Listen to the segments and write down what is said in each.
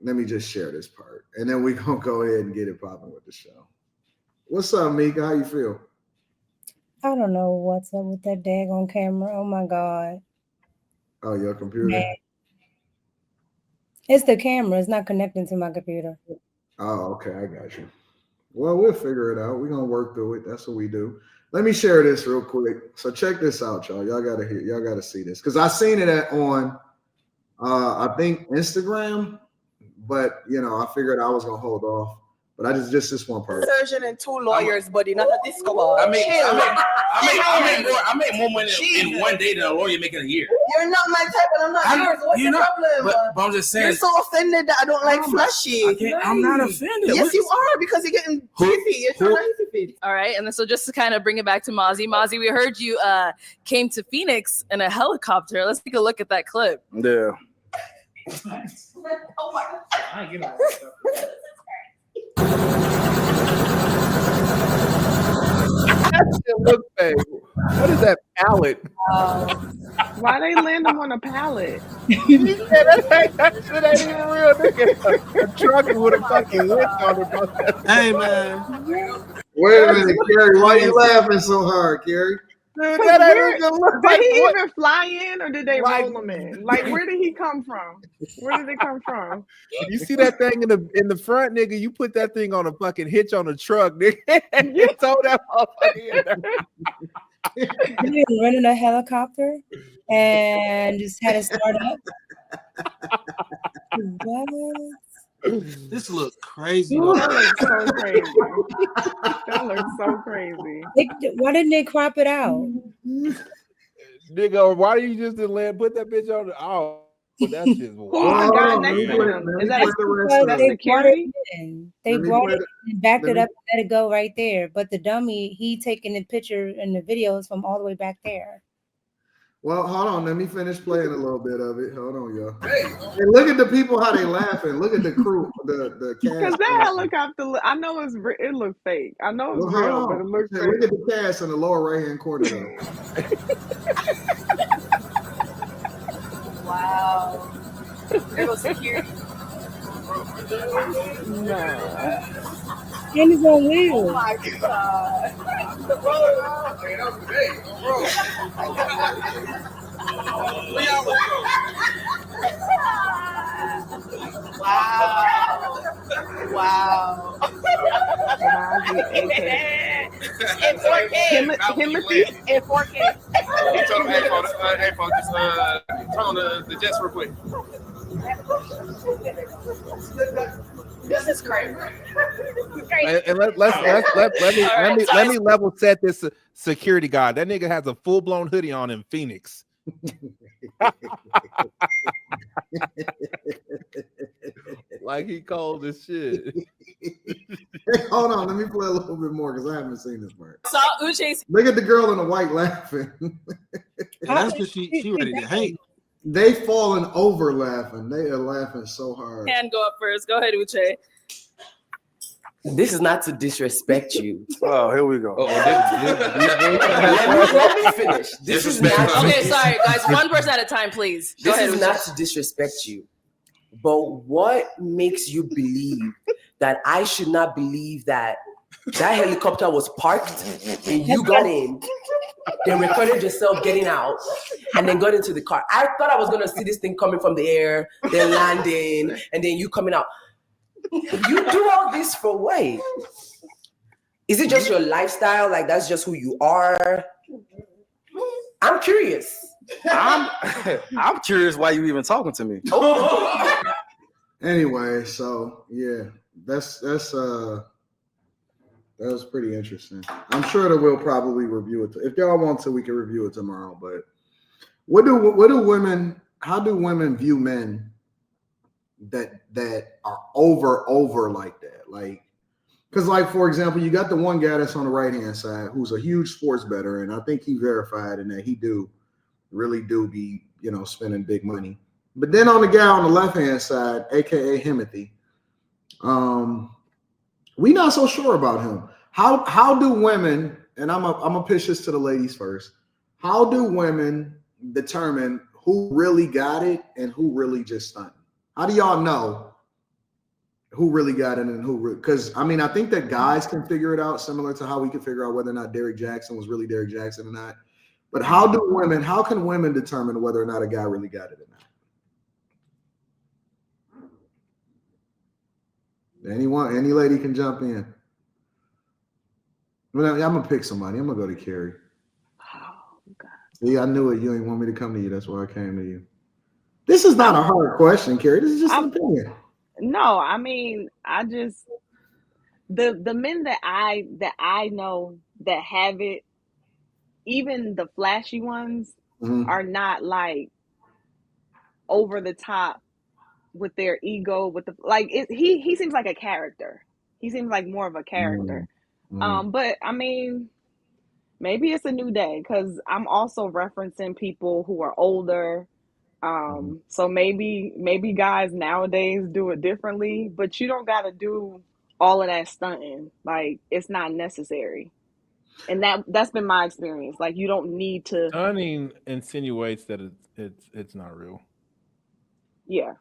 Let me just share this part, and then we're gonna go ahead and get it popping with the show. What's up, Mika? How you feel? I don't know what's up with that daggone camera. Oh my god. Oh, your computer? Man. It's the camera. It's not connecting to my computer. Oh, okay, I got you. Well, we'll figure it out. We're gonna work through it. That's what we do. Let me share this real quick. So check this out, y'all. Y'all gotta hear. Y'all gotta see this because I seen it on, I think Instagram, but I figured I was gonna hold off. But I just this one part. Surgeon and 2 lawyers, buddy, not a disco ball. I make more money in one day than a lawyer make in a year. You're not my type, and I'm not yours. What's the problem? But I'm just saying. You're so offended that I don't like flashy. I'm not offended. Yes, you are, because you're getting creepy. You're trying to feed. All right, and then so just to kind of bring it back to Mazi. Mazi, we heard you came to Phoenix in a helicopter. Let's take a look at that clip. Yeah. Oh my God. I ain't getting That shit look fake. What is that pallet? Why they land them on a pallet? That shit ain't even real, nigga. A truck with a fucking winch on it. Hey, man. Wait a minute, Carrie. Why you laughing so hard, Carrie? Dude, that ain't even look Did like he what? even fly in, or did they roll him in? Like, where did he come from? Where did it come from? You see that thing in the front, nigga? You put that thing on a fucking hitch on a truck, nigga. You told that motherfucker. You didn't rent in a helicopter and just had it start up. What? This looks crazy. That looks so crazy. That looks so crazy. Why didn't they crop it out? Nigga, why you just didn't put that bitch on the that's just Who's the guy next to him? Is that They security? brought it and backed it up and let it go right there. But the dummy, he taking the picture and the videos from all the way back there. Well, hold on. Let me finish playing a little bit of it. Hold on, y'all. Hey, look at the people how they laughing. Look at the crew, the cast. Because that helicopter, I know it looks fake. I know it's real, but it looks fake. Look at the cast in the lower right-hand corner. Wow. There goes security. No. And it's on wheels. Oh my God. Wow. In 4K. Timothy? In 4K. Hey, folks, just turn on the jets real quick. This is crazy. And let me level set this security guard. That nigga has a full blown hoodie on in Phoenix. Like he cold as shit. Hold on, let me play a little bit more because I haven't seen this part. Saw Uche's. Look at the girl in the white laughing. That's because she ready to hate. They falling over laughing. They are laughing so hard. Hand go up first. Go ahead, Uche. This is not to disrespect you. Oh, here we go. Let me finish. This is not. Okay, sorry, guys. One person at a time, please. Go This ahead, is Uche. not to disrespect you, but what makes you believe that I should not believe that helicopter was parked and you got in, then recorded yourself getting out, and then got into the car? I thought I was gonna see this thing coming from the air, then landing, and then you coming out. You do all this for what? Is it just your lifestyle? Like that's just who you are? I'm curious. I'm curious why you even talking to me. Anyway, so yeah, that was pretty interesting. I'm sure that we'll probably review it. If y'all want to, we can review it tomorrow. But how do women view men that are over like that? Like, because like, for example, you got the one guy that's on the right-hand side who's a huge sports bettor, and I think he verified in that he really do be, spending big money. But then on the guy on the left-hand side, aka Himothy, we not so sure about him. How do women, and I'm gonna pitch this to the ladies first, how do women determine who really got it and who really just stunting? How do y'all know who really got it and who, because I mean, I think that guys can figure it out, similar to how we can figure out whether or not Derrick Jackson was really Derrick Jackson or not. But how can women determine whether or not a guy really got it or not? Any lady can jump in. Well, I'm gonna pick somebody. I'm gonna go to Carrie. Oh God. See, I knew it. You ain't want me to come to you. That's why I came to you. This is not a hard question, Carrie. This is just an opinion. No, I mean, I just the men that I know that have it, even the flashy ones, are not like over the top with their ego, with the like. He seems like a character. He seems like more of a character. But I mean, maybe it's a new day because I'm also referencing people who are older. So maybe guys nowadays do it differently, but you don't got to do all of that stunting. Like, it's not necessary. And that's been my experience. Like, you don't need to. Stunning insinuates that it's not real. Yeah.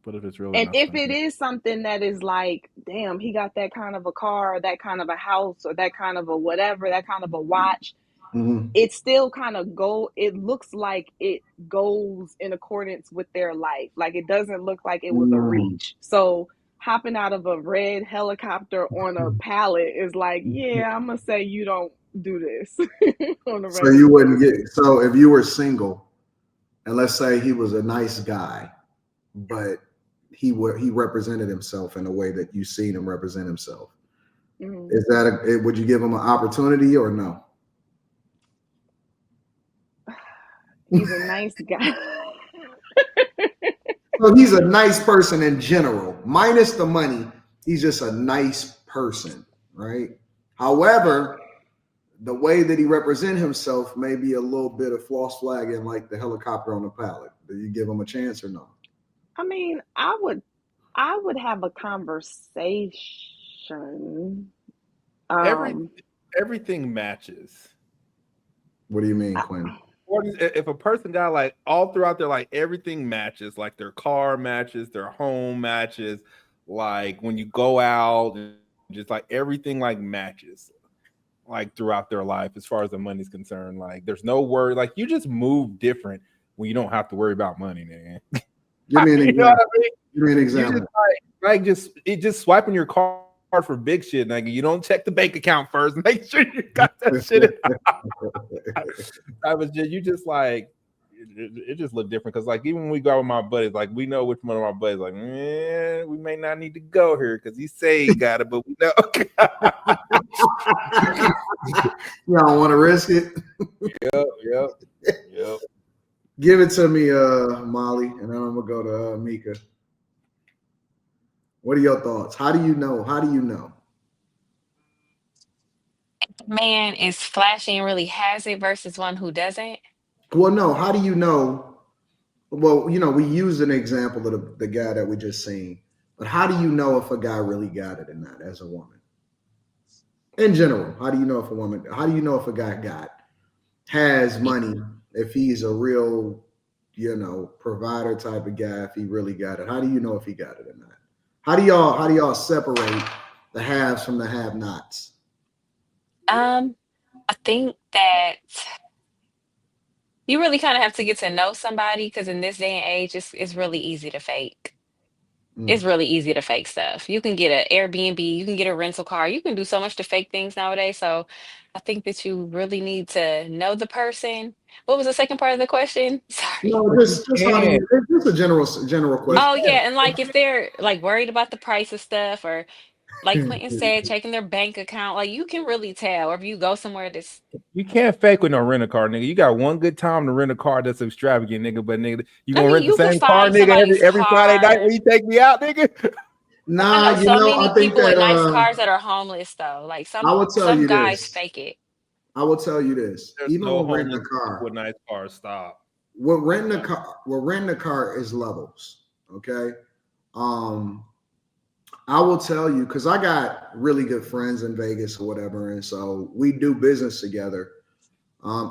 But if it's really, and if it is something that is like, damn, he got that kind of a car, or that kind of a house, or that kind of a whatever, that kind of a watch, it still kind of it looks like it goes in accordance with their life. Like, it doesn't look like it was a reach. So hopping out of a red helicopter on a pallet is like, yeah, I'm gonna say you don't do this. So you wouldn't get. So if you were single, and let's say he was a nice guy, but he represented himself in a way that you've seen him represent himself. Is that would you give him an opportunity or no? He's a nice guy. So he's a nice person in general, minus the money. He's just a nice person, right? However, the way that he represents himself may be a little bit of false flagging, like the helicopter on the pallet. Do you give him a chance or no? I mean, I would have a conversation. Everything matches. What do you mean, Quinn? If a person got like all throughout their like everything matches, like their car matches, their home matches, like when you go out, just like everything like matches, like throughout their life as far as the money's concerned. Like there's no worry, like you just move different when you don't have to worry about money, man. Give me an example. You know what I mean? Give me an example. Just swiping your card for big shit, nigga. You don't check the bank account first. Make sure you got that shit. You just like it just looked different because like even when we go out with my buddies, like we know which one of our buddies like, we may not need to go here because he say he got it, but we know. You don't want to risk it. Yep. Give it to me, Molly, and then I'm gonna go to Mika. What are your thoughts? How do you know? Man is flashy and really has it versus one who doesn't. Well, no. How do you know? Well, you know, we use an example of the guy that we just seen, but how do you know if a guy really got it or not as a woman? In general, how do you know if a guy has money, if he's a real, provider type of guy, if he really got it? How do you know if he got it or not? How do y'all separate the haves from the have-nots? I think that you really kind of have to get to know somebody because in this day and age, it's really easy to fake. It's really easy to fake stuff. You can get an Airbnb, you can get a rental car, you can do so much to fake things nowadays. So I think that you really need to know the person. What was the second part of the question? Sorry. No, just a general question. Oh yeah, and like if they're like worried about the price of stuff or like Quentin said, checking their bank account, like you can really tell. Or if you go somewhere that's you can't fake with no rent a car, nigga. You got one good time to rent a car that's extravagant, nigga. But nigga, you gonna rent the same car, nigga, every Friday night when you take me out, nigga. Nah, I know many people with nice cars that are homeless though. Like some guys fake it. I will tell you this. There's even no with renting a car with nice cars, stop. With renting a car is levels. Okay. I will tell you, because I got really good friends in Vegas or whatever, and so we do business together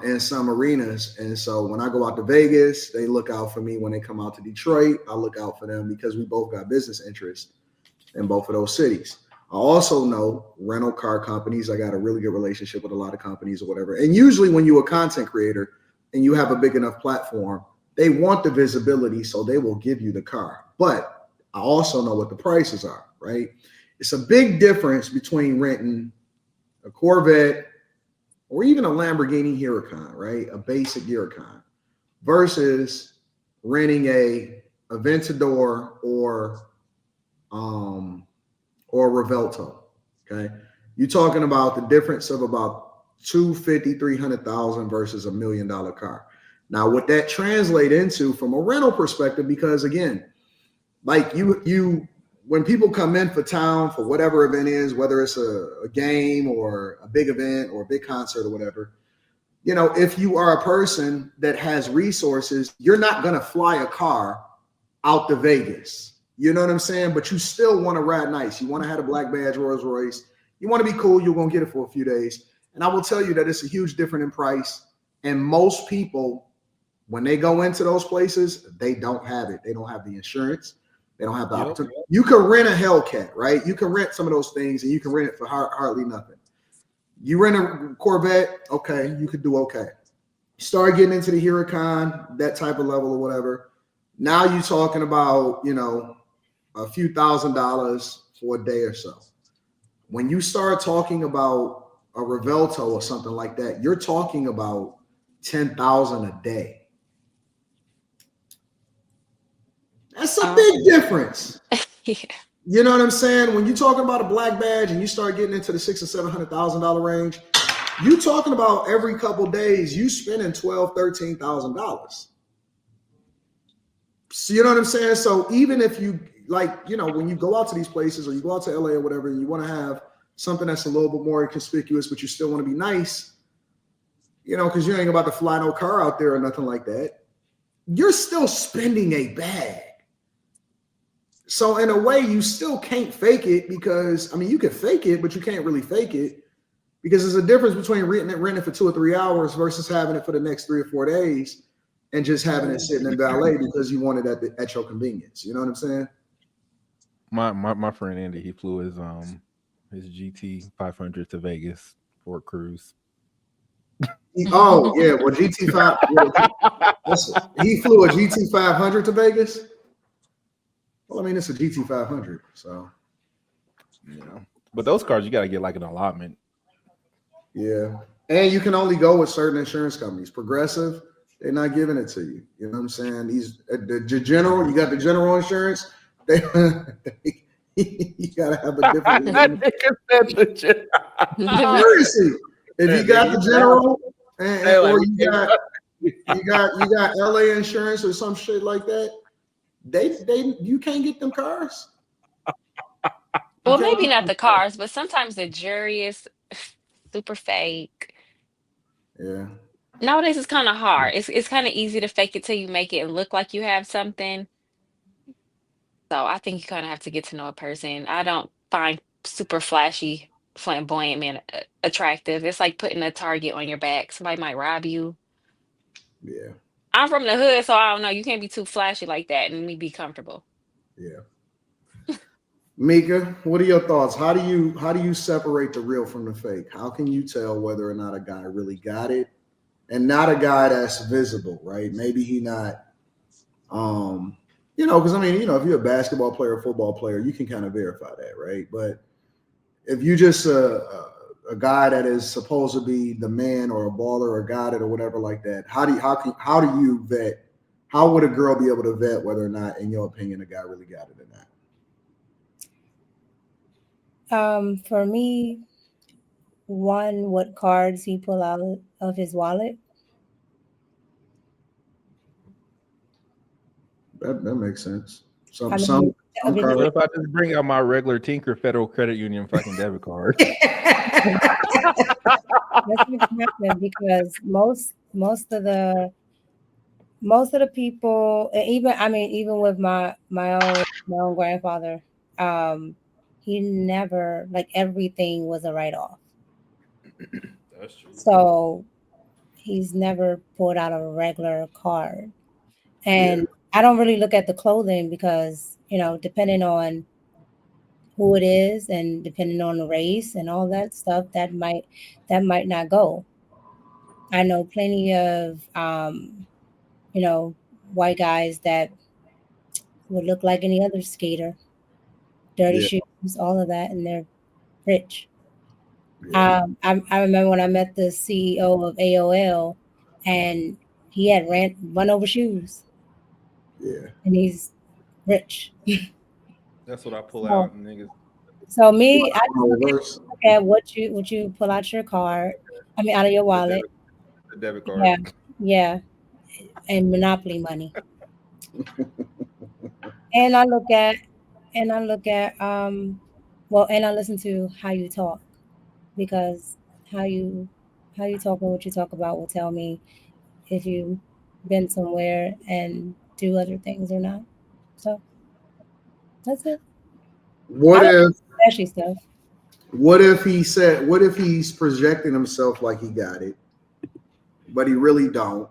in some arenas. And so when I go out to Vegas, they look out for me. When they come out to Detroit, I look out for them because we both got business interests. in both of those cities. I also know rental car companies. I got a really good relationship with a lot of companies or whatever. And usually when you're a content creator and you have a big enough platform, they want the visibility, so they will give you the car. But I also know what the prices are, right? It's a big difference between renting a Corvette or even a Lamborghini Huracan, right? A basic Huracan versus renting a Aventador or Revelto. Okay. You're talking about the difference of about 300,000 versus $1 million car. Now, what that translate into from a rental perspective, because again, like you when people come in for town for whatever event is, whether it's a game or a big event or a big concert or whatever, you know, if you are a person that has resources, you're not going to fly a car out to Vegas. You know what I'm saying? But you still want to ride nice. You want to have a black badge Rolls Royce. You want to be cool. You're going to get it for a few days. And I will tell you that it's a huge difference in price. And most people, when they go into those places, they don't have it. They don't have the insurance. They don't have the opportunity. You can rent a Hellcat, right? You can rent some of those things and you can rent it for hardly nothing. You rent a Corvette, okay, you could do okay. Start getting into the Huracan, that type of level or whatever. Now you're talking about, you know, a few $1,000s for a day or so. When you start talking about a Revelto or something like that, you're talking about $10,000 a day. That's a big difference. Yeah. You know what I'm saying? When you're talking about a black badge and you start getting into the $600,000 or $700,000 range, you talking about every couple days you spending $12,000, $13,000. So you know what I'm saying? So even if you like, you know, when you go out to these places or you go out to LA or whatever, and you want to have something that's a little bit more conspicuous, but you still want to be nice, you know, because you ain't about to fly no car out there or nothing like that. You're still spending a bag. So in a way, you still can't fake it because, I mean, you can fake it, but you can't really fake it because there's a difference between renting it for 2 or 3 hours versus having it for the next 3 or 4 days and just having it sitting in valet because you want it at your convenience. You know what I'm saying? My friend Andy, he flew his GT 500 to Vegas for a cruise. Oh yeah, well GT5. He flew a GT 500 to Vegas. Well, I mean, it's a GT 500, so yeah. But those cars, you got to get like an allotment. Yeah, and you can only go with certain insurance companies. Progressive, they're not giving it to you. You know what I'm saying? These the general, you got the general insurance. They you gotta have a different. Seriously, if you got the general, or you got LA insurance or some shit like that, you can't get them cars. Well, maybe not the cars, but sometimes the jury is super fake. Yeah. Nowadays it's kind of hard. It's kind of easy to fake it till you make it look like you have something. So I think you kind of have to get to know a person. I don't find super flashy, flamboyant men attractive. It's like putting a target on your back. Somebody might rob you. Yeah. I'm from the hood, so I don't know. You can't be too flashy like that and me be comfortable. Yeah. Mika, what are your thoughts? How do you separate the real from the fake? How can you tell whether or not a guy really got it and not a guy that's visible, right? Maybe he not because I mean, if you're a basketball player, football player, you can kind of verify that, right? But if you just a guy that is supposed to be the man or a baller or got it or whatever like that, how do you vet? How would a girl be able to vet whether or not, in your opinion, a guy really got it or not? For me, one, what cards he pull out of his wallet. That makes sense. Some what if I just bring out my regular Tinker Federal Credit Union fucking debit card? That's what happened because most of the people, even with my own grandfather, he never, like, everything was a write-off. That's true. So he's never pulled out a regular card. And I don't really look at the clothing because, depending on who it is, and depending on the race and all that stuff, that might not go. I know plenty of white guys that would look like any other skater, dirty Yeah. shoes, all of that, and they're rich. Yeah. I remember when I met the CEO of AOL, and he had run over shoes, Yeah. and he's rich. That's what I pull So, out, niggas. so me, I On reverse. look at what you pull out your card. I mean, out of your wallet. The debit card. Yeah, yeah, and Monopoly money. And I look at, and I listen to how you talk, because how you talk and what you talk about will tell me if you've been somewhere and do other things or not. So that's it. What I don't if do flashy stuff. what if he's projecting himself like he got it, but he really don't?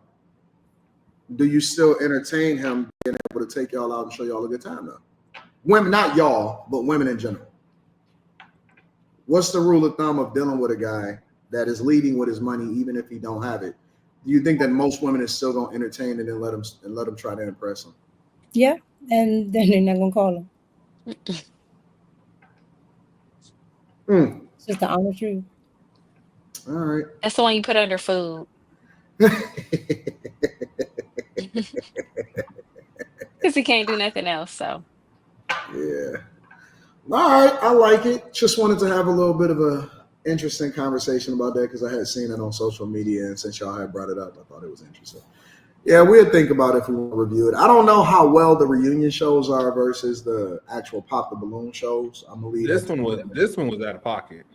Do you still entertain him being able to take y'all out and show y'all a good time though? Women, not y'all, but women in general. What's the rule of thumb of dealing with a guy that is leading with his money, even if he don't have it? Do you think that most women is still gonna entertain it and let him try to impress him? Yeah, and then they're not gonna call him. It's just the honest truth. All right. That's the one you put under food. Because he can't do nothing else. So Yeah. All right, I like it. Just wanted to have a little bit of a interesting conversation about that because I had seen it on social media, and since y'all had brought it up, I thought it was interesting. Yeah, we'll think about it if we want to review it. I don't know how well the reunion shows are versus the actual Pop the Balloon shows. I'm gonna leave This one was out of pocket.